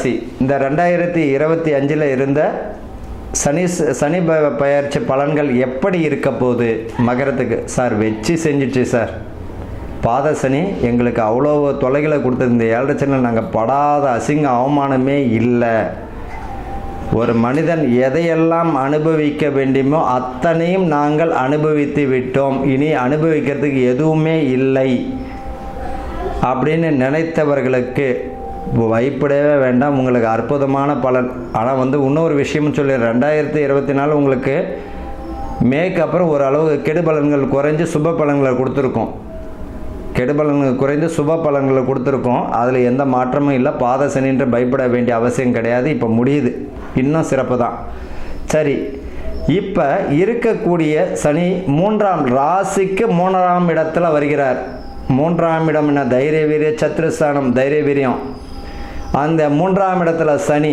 ராசி இந்த 2025 இருந்த சனி பயிற்சி பலன்கள் எப்படி இருக்க போகுது மகரத்துக்கு? சார் வெச்சு செஞ்சிச்சு சார். பாத சனி எங்களுக்கு அவ்வளோ தொலைகளை கொடுத்தது. இந்த 7 சனியில் நாங்கள் படாத அசிங்க அவமானமே இல்லை. ஒரு மனிதன் எதையெல்லாம் அனுபவிக்க வேண்டுமோ அத்தனையும் நாங்கள் அனுபவித்து விட்டோம், இனி அனுபவிக்கிறதுக்கு எதுவுமே இல்லை அப்படின்னு நினைத்தவர்களுக்கு பயப்படவே வேண்டாம். உங்களுக்கு அற்புதமான பலன். ஆனால் இன்னொரு விஷயம்னு சொல்லி 2024 உங்களுக்கு மேற்கு அப்புறம் ஓரளவு கெடுபலன்கள் குறைஞ்சு சுப பலன்களை கொடுத்துருக்கோம். கெடுபலன்கள் குறைந்து சுப பலன்களை கொடுத்துருக்கோம். அதில் எந்த மாற்றமும் இல்லை. பாத சனின்ற பயப்பட வேண்டிய அவசியம் கிடையாது. இப்போ முடியுது, இன்னும் சிறப்பு தான். சரி, இப்போ இருக்கக்கூடிய சனி 3ஆம் ராசிக்கு 3ஆம் இடத்துல வருகிறார். 3ஆம் இடம் என்ன? தைரிய வீரிய சத்ருஸ்தானம், தைரிய வீரியம். அந்த 3ஆம் இடத்துல சனி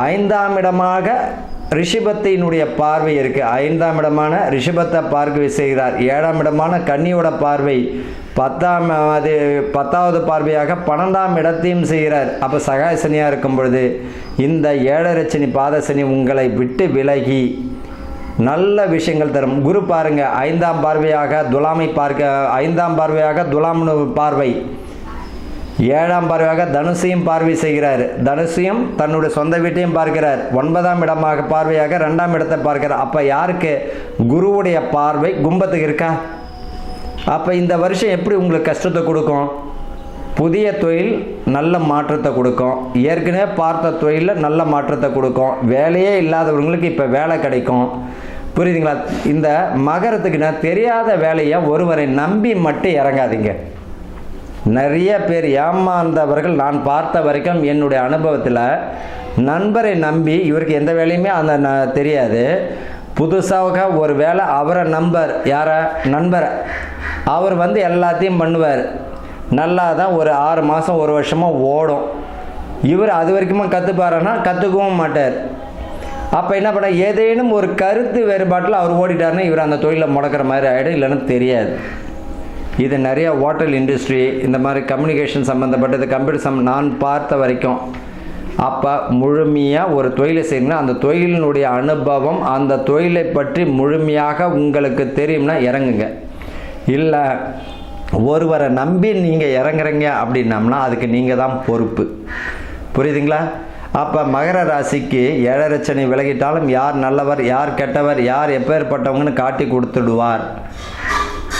5ஆம் இடமாக ரிஷபத்தினுடைய பார்வை இருக்கு. 5ஆம் இடமான ரிஷபத்தை பார்வை செய்கிறார். 7ஆம் இடமான கன்னியோட பார்வை 10வது பார்வையாக 12ஆம் இடத்தையும் செய்கிறார். அப்போ சகாய சனியாக இருக்கும் பொழுது இந்த 7 சனி பாத சனி உங்களை விட்டு விலகி நல்ல விஷயங்கள் தரும். குரு பாருங்க 5ஆம் பார்வையாக துலாமை பார்க்க, 5ஆம் பார்வையாக துலாம் பார்வை, 7ஆம் பார்வையாக தனுசையும் பார்வை செய்கிறார். தனுசையும் தன்னுடைய சொந்த வீட்டையும் பார்க்கிறார். 9ஆம் இடமாக பார்வையாக 2ஆம் இடத்தை பார்க்கிறார். அப்போ யாருக்கு? குருவுடைய பார்வை கும்பத்துக்கு இருக்கா? அப்போ இந்த வருஷம் எப்படி உங்களுக்கு கஷ்டத்தை கொடுக்கும்? புதிய தொழில் நல்ல மாற்றத்தை கொடுக்கும். ஏற்கனவே பார்த்த தொழிலில் நல்ல மாற்றத்தை கொடுக்கும். வேலையே இல்லாதவங்களுக்கு இப்போ வேலை கிடைக்கும். புரியுதுங்களா? இந்த மகரத்துக்கு நான் தெரியாத வேலையை ஒருவரை நம்பி மட்டும் இறங்காதீங்க. நிறைய பேர் ஏமாந்தவர்கள் நான் பார்த்த வரைக்கும் என்னுடைய அனுபவத்தில் நண்பரை நம்பி இவருக்கு எந்த வேலையுமே அந்த தெரியாது. புதுசாக ஒரு வேலை அவரை யாரை? நண்பரை. அவர் எல்லாத்தையும் பண்ணுவார். நல்லா தான் ஒரு 6 மாதம் 1 வருஷமாக ஓடும். இவர் அது வரைக்குமா கற்றுப்பாருன்னா கற்றுக்கவும் மாட்டார். அப்போ என்ன பண்ண, ஏதேனும் ஒரு கருத்து வேறுபாட்டில் அவர் ஓடிட்டாருன்னா இவர் அந்த தொழிலை முடக்கிற மாதிரி ஆகிடும், இல்லைன்னு தெரியாது. இது நிறைய ஹோட்டல் இண்டஸ்ட்ரி, இந்த மாதிரி கம்யூனிகேஷன் சம்மந்தப்பட்டது, கம்ப்யூட்டர் நான் பார்த்த வரைக்கும். அப்போ முழுமையாக ஒரு தொழிலை செய்யணும்னா அந்த தொழிலினுடைய அனுபவம், அந்த தொழிலை பற்றி முழுமையாக உங்களுக்கு தெரியும்னா இறங்குங்க. இல்லை ஒருவரை நம்பி நீங்கள் இறங்குறீங்க அப்படின்னம்னா அதுக்கு நீங்கள் தான் பொறுப்பு. புரியுதுங்களா? அப்போ மகர ராசிக்கு 7 சனி விலகிட்டாலும் யார் நல்லவர் யார் கெட்டவர் யார் எப்பேற்பட்டவங்கன்னு காட்டி கொடுத்துடுவார்.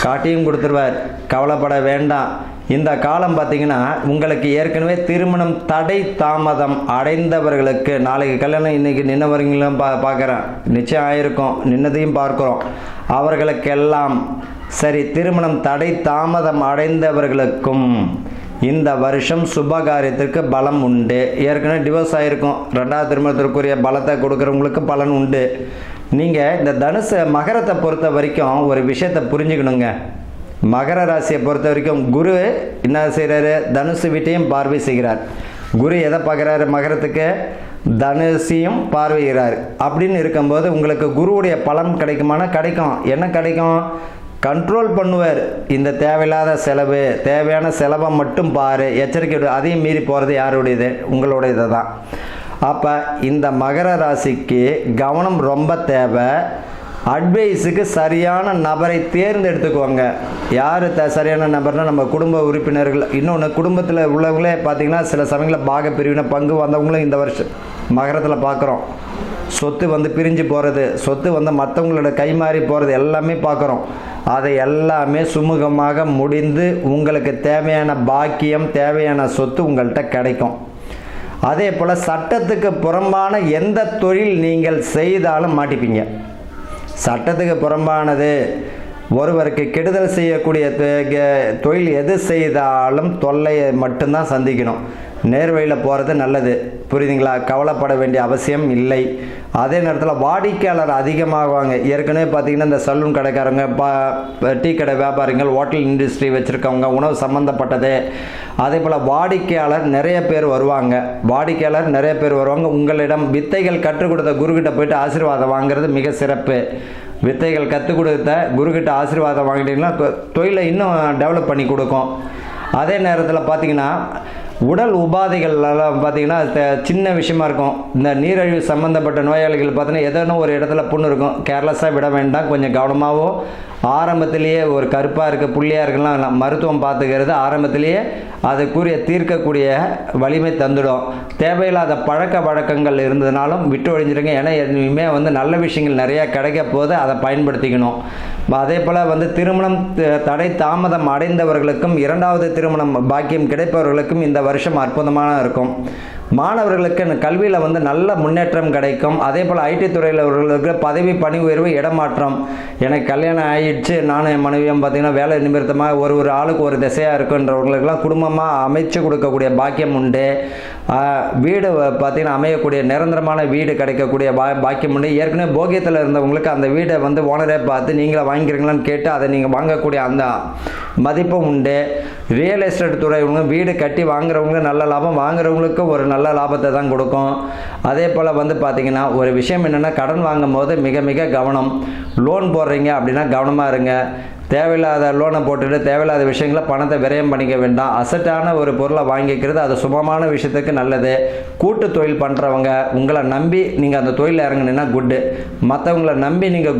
காட்டியும் கொடுத்துருவார். கவலைப்பட வேண்டாம். இந்த காலம் பார்த்திங்கன்னா உங்களுக்கு ஏற்கனவே திருமணம் தடை தாமதம் அடைந்தவர்களுக்கு நாளைக்கு கல்யாணம் இன்றைக்கி நின்னவர்களும் பார்க்குறேன், நிச்சயம் ஆயிருக்கும், நின்னதையும் பார்க்குறோம். அவர்களுக்கெல்லாம் சரி, திருமணம் தடை தாமதம் அடைந்தவர்களுக்கும் இந்த வருஷம் சுபகாரியத்திற்கு பலம் உண்டு. ஏற்கனவே டிவோர்ஸ் ஆகிருக்கும், 2வது திருமணத்திற்குரிய பலத்தை கொடுக்குறவங்களுக்கு பலன் உண்டு. நீங்கள் இந்த மகரத்தை பொறுத்த வரைக்கும் ஒரு விஷயத்தை புரிஞ்சுக்கணுங்க. மகர ராசியை பொறுத்த வரைக்கும் குரு என்ன செய்கிறாரு? தனுசு வீட்டையும் பார்வை செய்கிறார். குரு எதை பார்க்குறாரு? மகரத்துக்கு தனுசையும் பார்வைகிறார். அப்படின்னு இருக்கும்போது உங்களுக்கு குருவுடைய பலன் கிடைக்குமானா கிடைக்கும். என்ன கிடைக்கும்? கண்ட்ரோல் பண்ணுவார். இந்த தேவையில்லாத செலவு, தேவையான செலவை மட்டும் பாரு, எச்சரிக்கை. அதையும் மீறி போகிறது யாருடையது? உங்களுடையது தான். அப்போ இந்த மகர ராசிக்கு கவனம் ரொம்ப தேவை. அட்வைஸுக்கு சரியான நபரை தேர்ந்தெடுத்துக்குவாங்க. யார் சரியான நபர்னால் நம்ம குடும்ப உறுப்பினர்கள். இன்னொன்று, குடும்பத்தில் உள்ளவங்களே பார்த்திங்கன்னா சில சமயங்களில் பாக பிரிவினை பங்கு வந்தவங்களும் இந்த வருஷம் மகரத்தில் பார்க்குறோம். சொத்து பிரிஞ்சு போகிறது, சொத்து மற்றவங்களோட கைமாறி போகிறது எல்லாமே பார்க்குறோம். அதை எல்லாமே சுமூகமாக முடிந்து உங்களுக்கு தேவையான பாக்கியம், தேவையான சொத்து உங்கள்கிட்ட கிடைக்கும். அதே போல் சட்டத்துக்கு புறம்பான எந்த தொழில் நீங்கள் செய்தாலும் மாட்டிப்பீங்க. சட்டத்துக்கு புறம்பானது, ஒருவருக்கு கெடுதல் செய்யக்கூடிய தொழில் எது செய்தாலும் தொல்லையை மட்டும்தான் சந்திக்கணும். நேர்வழியில் போகிறது நல்லது. புரியுதுங்களா? கவலைப்பட வேண்டிய அவசியம் இல்லை. அதே நேரத்தில் வாடிக்கையாளர் அதிகமாகுவாங்க. ஏற்கனவே பார்த்திங்கன்னா இந்த சலூன் கடைக்காரங்க, டீ கடை வியாபாரிகள், ஹோட்டல் இண்டஸ்ட்ரி வச்சுருக்கவங்க, உணவு சம்மந்தப்பட்டது. அதே போல் வாடிக்கையாளர் நிறைய பேர் வருவாங்க. உங்களிடம் வித்தைகள் கற்றுக் கொடுத்த குருக்கிட்ட போய்ட்டு ஆசீர்வாதம் வாங்குறது மிக சிறப்பு. வித்தைகள் கற்றுக் கொடுத்த குருக்கிட்ட ஆசீர்வாதம் வாங்கிட்டீங்கன்னா தொழிலை இன்னும் டெவலப் பண்ணி கொடுக்கும். அதே நேரத்தில் பார்த்திங்கன்னா உடல் உபாதைகள்லாம் பார்த்திங்கன்னா சின்ன விஷயமா இருக்கும். இந்த நீரிழிவு சம்மந்தப்பட்ட நோயாளிகள் பார்த்தீங்கன்னா எதனா ஒரு இடத்துல புண்ணு இருக்கும், கேர்லெஸ்ஸாக விட வேண்டாம். கொஞ்சம் கவனமாகவும் ஆரம்பத்திலேயே ஒரு கருப்பாக இருக்க புள்ளியாக இருக்கலாம் மருத்துவம் பார்த்துக்கிறது ஆரம்பத்திலேயே அதுக்குரிய தீர்க்கக்கூடிய வலிமை தந்துடும். தேவையில்லாத பழக்க வழக்கங்கள் இருந்ததுனாலும் விட்டு ஒழிஞ்சிருங்க. ஏன்னா இனிமேல் வந்து நல்ல விஷயங்கள் நிறையா கிடைக்க போது அதை பயன்படுத்திக்கணும். அதே போல் திருமணம் தடை தாமதம் அடைந்தவர்களுக்கும் இரண்டாவது திருமணம் பாக்கியம் கிடைப்பவர்களுக்கும் இந்த வருஷம் அற்புதமான இருக்கும். மாணவர்களுக்கு கல்வியில் நல்ல முன்னேற்றம் கிடைக்கும். அதே போல் ஐடி துறையில் அவர்களுக்கு பதவி பணி உயர்வு இடமாற்றம். எனக்கு கல்யாணம் ஆகிடுச்சு, நானும் என் மனைவியும் பார்த்திங்கன்னா வேலை நிமித்தமாக ஒரு ஆளுக்கு ஒரு திசையாக இருக்குன்றவர்களுக்கெல்லாம் குடும்பமாக அமைச்சு கொடுக்கக்கூடிய பாக்கியம் உண்டு. வீடு பார்த்திங்கன்னா அமையக்கூடிய நிரந்தரமான வீடு கிடைக்கக்கூடிய பாக்கியம் உண்டு. ஏற்கனவே போகியத்தில் இருந்தவங்களுக்கு அந்த வீடை ஓனரே பார்த்து நீங்களே வாங்கிக்கிறீங்களான்னு கேட்டு அதை நீங்கள் வாங்கக்கூடிய அந்த மதிப்பும் உண்டு. ரியல் எஸ்டேட் துறை வீடு கட்டி வாங்குறவங்க நல்ல லாபம், வாங்குறவங்களுக்கு ஒரு நல்ல லாபத்தை தான் கொடுக்கும். அதே போல் பார்த்திங்கன்னா ஒரு விஷயம் என்னென்னா, கடன் வாங்கும் போது மிக மிக கவனம். லோன் போடுறீங்க அப்படின்னா கவனமாக இருங்க. தேவையில்லாத லோனை போட்டுட்டு தேவையில்லாத விஷயங்களை பணத்தை விரயம் பண்ணிக்க வேண்டாம். அசட்டான ஒரு பொருளை வாங்கிக்கிறது அது சுபமான விஷயத்துக்கு நல்லது. கூட்டு தொழில் பண்ணுறவங்க உங்களை நம்பி நீங்கள் அந்த தொழிலில் இறங்குனீங்கன்னா குட்டு. மற்றவங்களை நம்பி நீங்கள்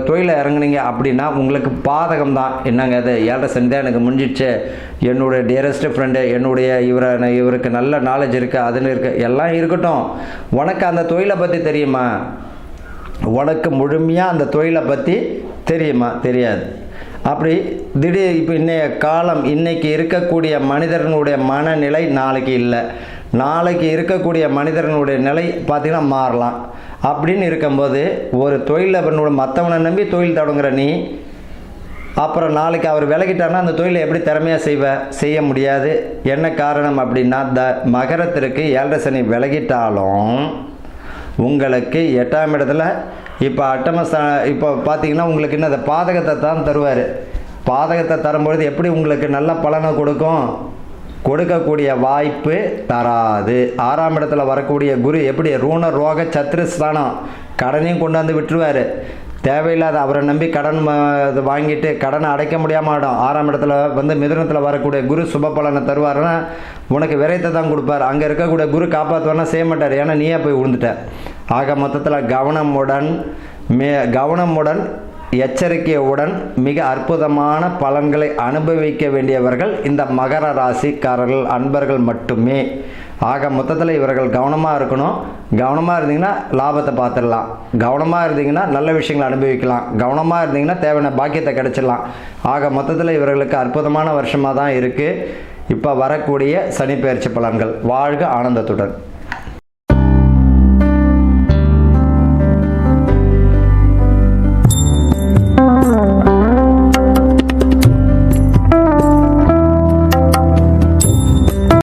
தொழிலில் இறங்குனீங்க அப்படின்னா உங்களுக்கு பாதகம் தான். என்னங்க அது 7.5 சனி தான் எனக்கு முடிஞ்சிடுச்சு, என்னுடைய டியரஸ்ட் ஃப்ரெண்டு, என்னுடைய இவருக்கு நல்ல நாலேஜ் இருக்குது, அதில் இருக்குது, எல்லாம் இருக்கட்டும். உனக்கு அந்த தொழிலை பற்றி தெரியுமா? உனக்கு முழுமையாக அந்த தொழிலை பற்றி தெரியுமா? தெரியாது. அப்படி திடீர் இப்போ இன்றைய காலம், இன்றைக்கி இருக்கக்கூடிய மனிதர்களுடைய மனநிலை நாளைக்கு இல்லை. நாளைக்கு இருக்கக்கூடிய மனிதர்களுடைய நிலை பார்த்திங்கன்னா மாறலாம். அப்படின்னு இருக்கும்போது ஒரு தொழிலை மற்றவனை நம்பி தொழில் தொடங்குற நீ, அப்புறம் நாளைக்கு அவர் விலகிட்டார்னா அந்த தொழிலை எப்படி திறமையாக செய்ய முடியாது. என்ன காரணம் அப்படின்னா, மகரத்திற்கு 7.5 சனி விலகிட்டாலும் உங்களுக்கு 8ஆம் இடத்துல இப்போ இப்போ பார்த்தீங்கன்னா உங்களுக்கு என்ன, அந்த பாதகத்தை தான் தருவார். பாதகத்தை தரும்பொழுது எப்படி உங்களுக்கு நல்ல பலனை கொடுக்கும்? கொடுக்கக்கூடிய வாய்ப்பு தராது. 6ஆம் இடத்துல வரக்கூடிய குரு எப்படி ரூண ரோக சத்ருஸ்தானம், கடனையும் கொண்டு வந்து விட்டுருவார். தேவையில்லாத அவரை நம்பி கடன் வாங்கிட்டு கடனை அடைக்க முடியாமல் ஆடும். 6ஆம் இடத்துல மிதுனத்தில் வரக்கூடிய குரு சுப பலனை தருவாருன்னா உனக்கு விரைத்தை தான் கொடுப்பார். அங்கே இருக்கக்கூடிய குரு காப்பாற்றுவார்னா செய்ய மாட்டார், ஏன்னா நீயே போய் விழுந்துட்ட. ஆக மொத்தத்தில் கவனமுடன் எச்சரிக்கையுடன் மிக அற்புதமான பலன்களை அனுபவிக்க வேண்டியவர்கள் இந்த மகர ராசிக்காரர்கள் அன்பர்கள் மட்டுமே. ஆக மொத்தத்தில் இவர்கள் கவனமாக இருக்கணும். கவனமாக இருந்தீங்கன்னா லாபத்தை பார்த்துடலாம், கவனமாக இருந்தீங்கன்னா நல்ல விஷயங்களை அனுபவிக்கலாம், கவனமாக இருந்தீங்கன்னா தேவையான பாக்கியத்தை கிடைச்சிடலாம். ஆக மொத்தத்தில் இவர்களுக்கு அற்புதமான வருஷமாக தான் இருக்குது இப்போ வரக்கூடிய சனி பெயர்ச்சி பலன்கள். வாழ்க ஆனந்தத்துடன்.